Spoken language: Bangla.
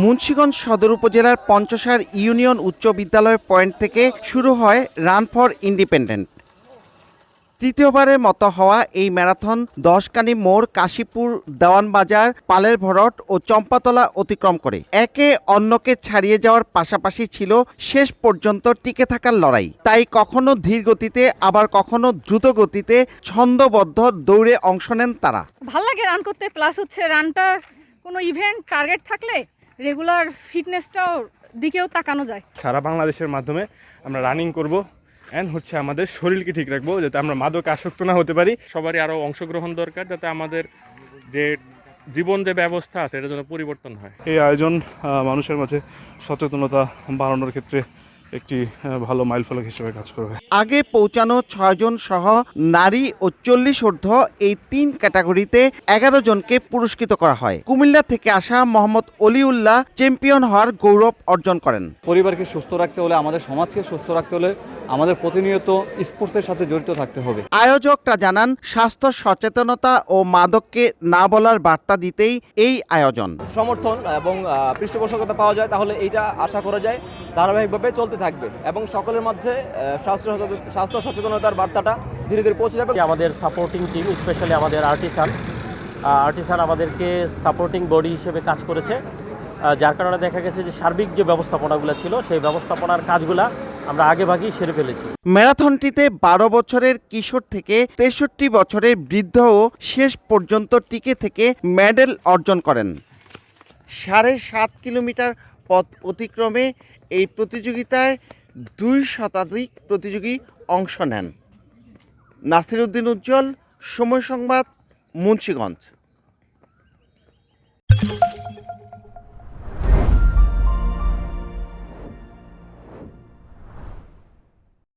মুন্সিগঞ্জ সদর উপজেলার পঞ্চসার ইউনিয়ন উচ্চ বিদ্যালয় পয়েন্ট থেকে শুরু হয় রান ফর ইন্ডিপেন্ডেন্ট। তৃতীয়বারের মতো হওয়া এই ম্যারাথন দশকানি মোড়, কাশীপুর, দেওয়ানবাজার, পালের ভরট ও চম্পাতলা অতিক্রম করে একে অন্যকে ছাড়িয়ে যাওয়ার পাশাপাশি ছিল শেষ পর্যন্ত টিকে থাকার লড়াই। তাই কখনো ধীর গতিতে আবার কখনো দ্রুত গতিতে ছন্দবদ্ধ দৌড়ে অংশ নেন তারা। ভাল লাগে রান করতে, প্লাস হচ্ছে রানটা কোনো ইভেন্ট টার্গেট থাকলে রেগুলার ফিটনেসটাও দিকেও তাকানো যায়। সারা বাংলাদেশের মাধ্যমে আমরা রানিং করব অ্যান্ড হচ্ছে আমাদের শরীরকে ঠিক রাখবো, যাতে আমরা মাদকে আসক্ত না হতে পারি। সবারই আরও অংশগ্রহণ দরকার, যাতে আমাদের যে জীবন যে ব্যবস্থা আছে এটার জন্য পরিবর্তন হয়। এই আয়োজন মানুষের মাঝে সচেতনতা বাড়ানোর ক্ষেত্রে একটি ভালো মাইলফলক হিসেবে কাজ করবে। আগে পৌঁছানো 6 জন সহ নারী ও 40 ঊর্ধ্ব এই 3 ক্যাটাগরিতে 11 জনকে পুরস্কৃত করা হয়। কুমিল্লা থেকে আসা মোহাম্মদ অলিউল্লাহ চ্যাম্পিয়ন হওয়ার গৌরব অর্জন করেন। পরিবারকে সুস্থ রাখতে হলে, আমাদের সমাজকে সুস্থ রাখতে হলে আমাদের প্রতিনিয়ত স্পোর্টসের সাথে জড়িত থাকতে হবে। আয়োজকরা জানান, স্বাস্থ্য সচেতনতা ও মাদককে না বলার বার্তা দিতেই এই আয়োজন। সমর্থন এবং পৃষ্ঠপোষকতা পাওয়া যায়, তাহলে এইটা আশা করা যায় ধারাবাহিকভাবে চলতে থাকবে এবং সকলের মাঝে স্বাস্থ্য সচেতনতার বার্তাটা ধীরে ধীরে পৌঁছে যাবে। আমাদের সাপোর্টিং টিম, স্পেশালি আমাদের আর্টিসান আমাদেরকে সাপোর্টিং বডি হিসেবে কাজ করেছে, যার কারণে দেখা গেছে যে সার্বিক যে ব্যবস্থাপনাগুলো ছিল সেই ব্যবস্থাপনার কাজগুলা আমরা আগেভাগেই সেরে ফেলেছি। ম্যারাথনটিতে 12 বছরের কিশোর থেকে 63 বছরের বৃদ্ধও শেষ পর্যন্ত টিকে থেকে মেডেল অর্জন করেন। 7.5 কিলোমিটার পথ অতিক্রমে এই প্রতিযোগিতায় 2 শতাধিক প্রতিযোগী অংশ নেন। নাসির উদ্দিন উজ্জ্বল, সময় সংবাদ, মুন্সিগঞ্জ।